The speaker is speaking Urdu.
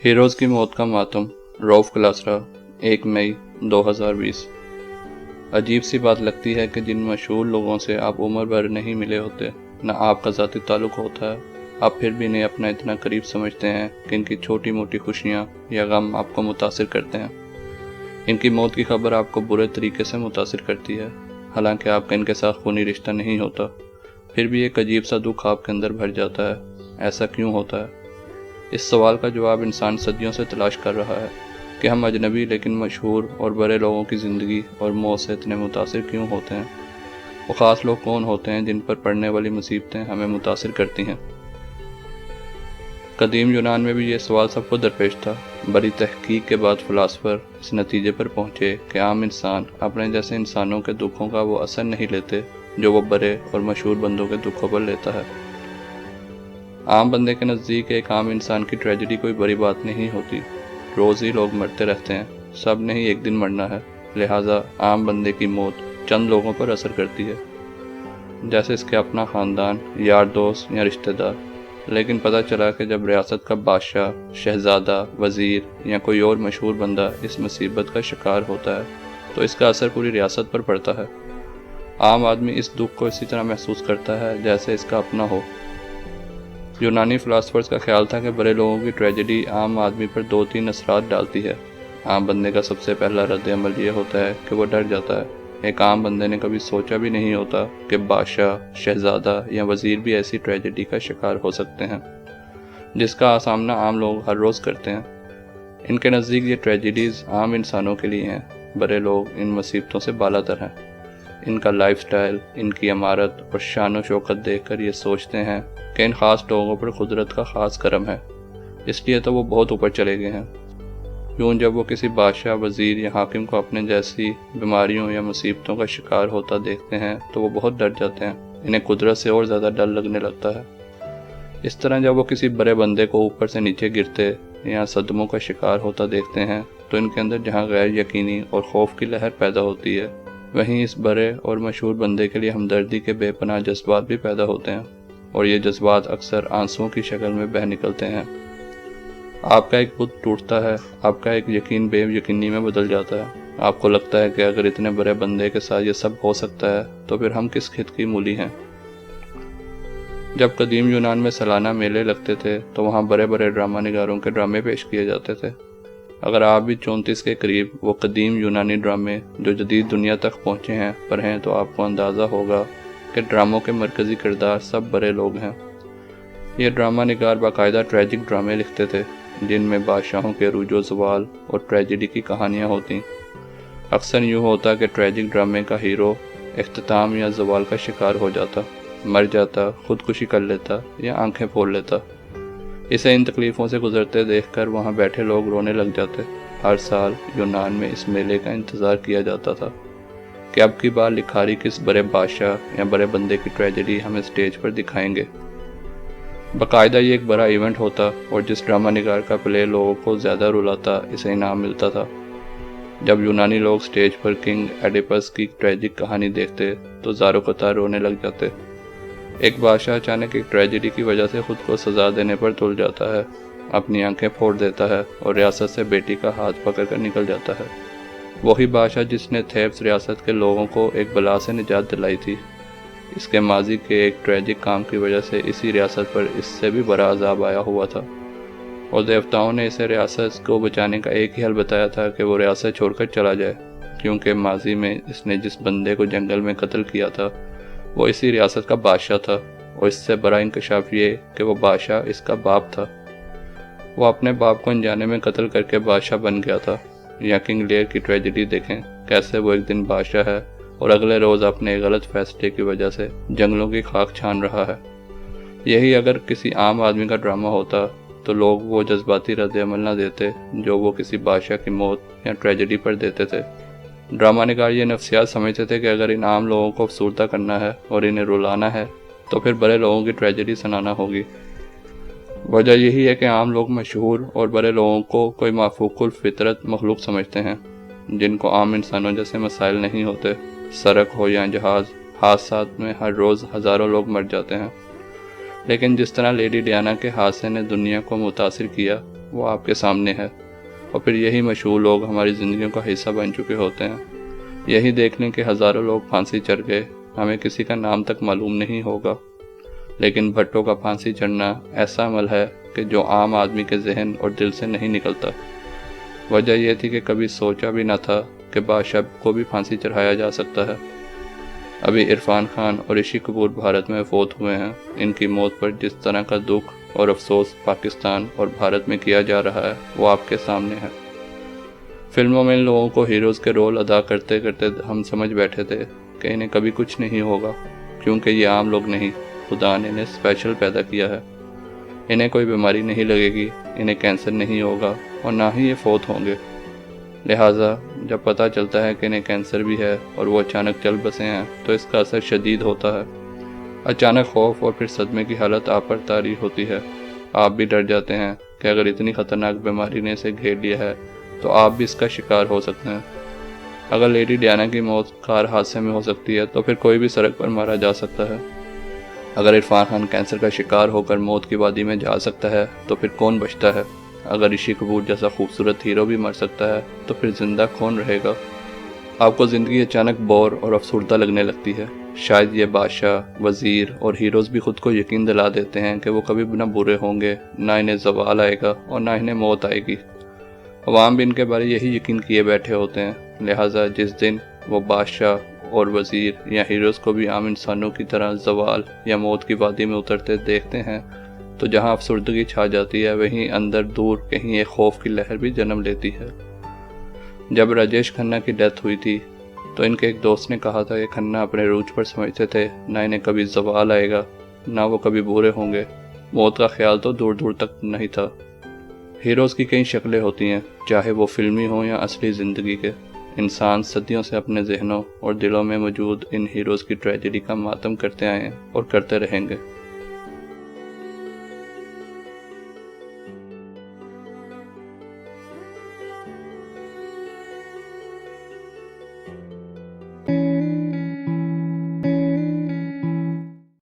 ہیروز کی موت کا ماتم، روف کلاسرا، 1 مئی 2020۔ عجیب سی بات لگتی ہے کہ جن مشہور لوگوں سے آپ عمر بھر نہیں ملے ہوتے، نہ آپ کا ذاتی تعلق ہوتا ہے، آپ پھر بھی انہیں اپنا اتنا قریب سمجھتے ہیں کہ ان کی چھوٹی موٹی خوشیاں یا غم آپ کو متاثر کرتے ہیں۔ ان کی موت کی خبر آپ کو برے طریقے سے متاثر کرتی ہے، حالانکہ آپ کا ان کے ساتھ خونی رشتہ نہیں ہوتا، پھر بھی ایک عجیب سا دکھ آپ کے اندر بھر جاتا ہے۔ ایسا کیوں ہوتا ہے؟ اس سوال کا جواب انسان صدیوں سے تلاش کر رہا ہے کہ ہم اجنبی لیکن مشہور اور بڑے لوگوں کی زندگی اور موت سے اتنے متاثر کیوں ہوتے ہیں۔ وہ خاص لوگ کون ہوتے ہیں جن پر پڑنے والی مصیبتیں ہمیں متاثر کرتی ہیں؟ قدیم یونان میں بھی یہ سوال سب کو درپیش تھا۔ بڑی تحقیق کے بعد فلاسفر اس نتیجے پر پہنچے کہ عام انسان اپنے جیسے انسانوں کے دکھوں کا وہ اثر نہیں لیتے جو وہ بڑے اور مشہور بندوں کے دکھوں پر لیتا ہے۔ عام بندے کے نزدیک ایک عام انسان کی ٹریجڈی کوئی بڑی بات نہیں ہوتی۔ روز ہی لوگ مرتے رہتے ہیں، سب نے ہی ایک دن مرنا ہے، لہٰذا عام بندے کی موت چند لوگوں پر اثر کرتی ہے، جیسے اس کے اپنا خاندان، یار دوست یا رشتہ دار۔ لیکن پتہ چلا کہ جب ریاست کا بادشاہ، شہزادہ، وزیر یا کوئی اور مشہور بندہ اس مصیبت کا شکار ہوتا ہے تو اس کا اثر پوری ریاست پر پڑتا ہے۔ عام آدمی اس دکھ کو اسی طرح محسوس کرتا ہے جیسے اس کا اپنا ہو۔ یونانی فلاسفرز کا خیال تھا کہ بڑے لوگوں کی ٹریجڈی عام آدمی پر 2-3 اثرات ڈالتی ہے۔ عام بندے کا سب سے پہلا رد عمل یہ ہوتا ہے کہ وہ ڈر جاتا ہے۔ ایک عام بندے نے کبھی سوچا بھی نہیں ہوتا کہ بادشاہ، شہزادہ یا وزیر بھی ایسی ٹریجڈی کا شکار ہو سکتے ہیں جس کا سامنا عام لوگ ہر روز کرتے ہیں۔ ان کے نزدیک یہ ٹریجڈیز عام انسانوں کے لیے ہیں، بڑے لوگ ان مصیبتوں سے بالا تر ہیں۔ ان کا لائف سٹائل، ان کی عمارت اور شان و شوکت دیکھ کر یہ سوچتے ہیں کہ ان خاص لوگوں پر قدرت کا خاص کرم ہے، اس لیے تو وہ بہت اوپر چلے گئے ہیں۔ یوں جب وہ کسی بادشاہ، وزیر یا حاکم کو اپنے جیسی بیماریوں یا مصیبتوں کا شکار ہوتا دیکھتے ہیں تو وہ بہت ڈر جاتے ہیں، انہیں قدرت سے اور زیادہ ڈر لگنے لگتا ہے۔ اس طرح جب وہ کسی بڑے بندے کو اوپر سے نیچے گرتے یا صدموں کا شکار ہوتا دیکھتے ہیں تو ان کے اندر جہاں غیر یقینی اور خوف کی لہر پیدا ہوتی ہے، وہیں اس بڑے اور مشہور بندے کے لیے ہمدردی کے بے پناہ جذبات بھی پیدا ہوتے ہیں، اور یہ جذبات اکثر آنسوؤں کی شکل میں بہہ نکلتے ہیں۔ آپ کا ایک بت ٹوٹتا ہے، آپ کا ایک یقین بے یقینی میں بدل جاتا ہے۔ آپ کو لگتا ہے کہ اگر اتنے بڑے بندے کے ساتھ یہ سب ہو سکتا ہے تو پھر ہم کس خط کی مولی ہیں۔ جب قدیم یونان میں سالانہ میلے لگتے تھے تو وہاں بڑے بڑے ڈرامہ نگاروں کے ڈرامے پیش کیے جاتے تھے۔ اگر آپ بھی 34 کے قریب وہ قدیم یونانی ڈرامے جو جدید دنیا تک پہنچے ہیں پڑھیں تو آپ کو اندازہ ہوگا کہ ڈراموں کے مرکزی کردار سب بڑے لوگ ہیں۔ یہ ڈرامہ نگار باقاعدہ ٹریجک ڈرامے لکھتے تھے جن میں بادشاہوں کے عروج و زوال اور ٹریجڈی کی کہانیاں ہوتیں۔ اکثر یوں ہوتا کہ ٹریجک ڈرامے کا ہیرو اختتام یا زوال کا شکار ہو جاتا، مر جاتا، خودکشی کر لیتا یا آنکھیں پھوڑ لیتا۔ اسے ان تکلیفوں سے گزرتے دیکھ کر وہاں بیٹھے لوگ رونے لگ جاتے۔ ہر سال یونان میں اس میلے کا انتظار کیا جاتا تھا کہ اب کی بار لکھاری کس بڑے بادشاہ یا بڑے بندے کی ٹریجڈی ہمیں سٹیج پر دکھائیں گے۔ باقاعدہ یہ ایک بڑا ایونٹ ہوتا اور جس ڈرامہ نگار کا پلے لوگوں کو زیادہ رلاتا اسے انعام ملتا تھا۔ جب یونانی لوگ سٹیج پر کنگ ایڈیپس کی ٹریجک کہانی دیکھتے تو زاروں قطار رونے لگ جاتے۔ ایک بادشاہ اچانک ایک ٹریجڈی کی وجہ سے خود کو سزا دینے پر تل جاتا ہے، اپنی آنکھیں پھوڑ دیتا ہے اور ریاست سے بیٹی کا ہاتھ پکڑ کر نکل جاتا ہے۔ وہی بادشاہ جس نے تھیبس ریاست کے لوگوں کو ایک بلا سے نجات دلائی تھی، اس کے ماضی کے ایک ٹریجک کام کی وجہ سے اسی ریاست پر اس سے بھی بڑا عذاب آیا ہوا تھا، اور دیوتاؤں نے اسے ریاست کو بچانے کا ایک ہی حل بتایا تھا کہ وہ ریاست چھوڑ کر چلا جائے، کیونکہ ماضی میں اس نے جس بندے کو جنگل میں قتل کیا تھا وہ اسی ریاست کا بادشاہ تھا، اور اس سے بڑا انکشاف یہ کہ وہ بادشاہ اس کا باپ تھا۔ وہ اپنے باپ کو انجانے میں قتل کر کے بادشاہ بن گیا تھا۔ یا کنگ لیئر کی ٹریجڈی دیکھیں، کیسے وہ ایک دن بادشاہ ہے اور اگلے روز اپنے غلط فیصلے کی وجہ سے جنگلوں کی خاک چھان رہا ہے۔ یہی اگر کسی عام آدمی کا ڈرامہ ہوتا تو لوگ وہ جذباتی رد عمل نہ دیتے جو وہ کسی بادشاہ کی موت یا ٹریجڈی پر دیتے تھے۔ ڈرامہ نگار یہ نفسیات سمجھتے تھے کہ اگر ان عام لوگوں کو افسردہ کرنا ہے اور انہیں رلانا ہے تو پھر بڑے لوگوں کی ٹریجڈی سنانا ہوگی۔ وجہ یہی ہے کہ عام لوگ مشہور اور بڑے لوگوں کو کوئی مافوق الفطرت مخلوق سمجھتے ہیں جن کو عام انسانوں جیسے مسائل نہیں ہوتے۔ سڑک ہو یا جہاز، حادثات میں ہر روز ہزاروں لوگ مر جاتے ہیں، لیکن جس طرح لیڈی ڈیانا کے حادثے نے دنیا کو متاثر کیا، وہ آپ کے سامنے ہے، اور پھر یہی مشہور لوگ ہماری زندگیوں کا حصہ بن چکے ہوتے ہیں۔ یہی دیکھ لیں کہ ہزاروں لوگ پھانسی چڑھ گئے، ہمیں کسی کا نام تک معلوم نہیں ہوگا، لیکن بھٹو کا پھانسی چڑھنا ایسا عمل ہے کہ جو عام آدمی کے ذہن اور دل سے نہیں نکلتا۔ وجہ یہ تھی کہ کبھی سوچا بھی نہ تھا کہ بادشاہ کو بھی پھانسی چڑھایا جا سکتا ہے۔ ابھی عرفان خان اور رشی کپور بھارت میں فوت ہوئے ہیں۔ ان کی موت پر جس طرح کا دکھ اور افسوس پاکستان اور بھارت میں کیا جا رہا ہے وہ آپ کے سامنے ہے۔ فلموں میں ان لوگوں کو ہیروز کے رول ادا کرتے کرتے ہم سمجھ بیٹھے تھے کہ انہیں کبھی کچھ نہیں ہوگا، کیونکہ یہ عام لوگ نہیں، خدا نے انہیں اسپیشل پیدا کیا ہے۔ انہیں کوئی بیماری نہیں لگے گی، انہیں کینسر نہیں ہوگا اور نہ ہی یہ فوت ہوں گے۔ لہٰذا جب پتہ چلتا ہے کہ انہیں کینسر بھی ہے اور وہ اچانک چل بسے ہیں تو اس کا اثر شدید ہوتا ہے۔ اچانک خوف اور پھر صدمے کی حالت آپ پر طاری ہوتی ہے۔ آپ بھی ڈر جاتے ہیں کہ اگر اتنی خطرناک بیماری نے اسے گھیر لیا ہے تو آپ بھی اس کا شکار ہو سکتے ہیں۔ اگر لیڈی ڈیانا کی موت کار حادثے میں ہو سکتی ہے تو پھر کوئی بھی سڑک پر مارا جا سکتا ہے۔ اگر عرفان خان کینسر کا شکار ہو کر موت کی وادی میں جا سکتا ہے تو پھر کون بچتا ہے؟ اگر رشی کپور جیسا خوبصورت ہیرو بھی مر سکتا ہے تو پھر زندہ کون رہے گا؟ آپ کو زندگی اچانک بور اور افسردہ لگنے لگتی ہے۔ شاید یہ بادشاہ، وزیر اور ہیروز بھی خود کو یقین دلا دیتے ہیں کہ وہ کبھی نہ برے ہوں گے، نہ انہیں زوال آئے گا اور نہ انہیں موت آئے گی۔ عوام بھی ان کے بارے یہی یقین کیے بیٹھے ہوتے ہیں۔ لہٰذا جس دن وہ بادشاہ اور وزیر یا ہیروز کو بھی عام انسانوں کی طرح زوال یا موت کی وادی میں اترتے دیکھتے ہیں تو جہاں افسردگی چھا جاتی ہے وہیں اندر دور کہیں ایک خوف کی لہر بھی جنم لیتی ہے۔ جب راجیش کھنہ کی ڈیتھ ہوئی تھی تو ان کے ایک دوست نے کہا تھا کہ کھنہ اپنے عروج پر سمجھتے تھے نہ انہیں کبھی زوال آئے گا، نہ وہ کبھی برے ہوں گے۔ موت کا خیال تو دور دور تک نہیں تھا۔ ہیروز کی کئی شکلیں ہوتی ہیں، چاہے وہ فلمی ہوں یا اصلی زندگی کے۔ انسان صدیوں سے اپنے ذہنوں اور دلوں میں موجود ان ہیروز کی ٹریجڈی کا ماتم کرتے آئے ہیں اور کرتے رہیں گے۔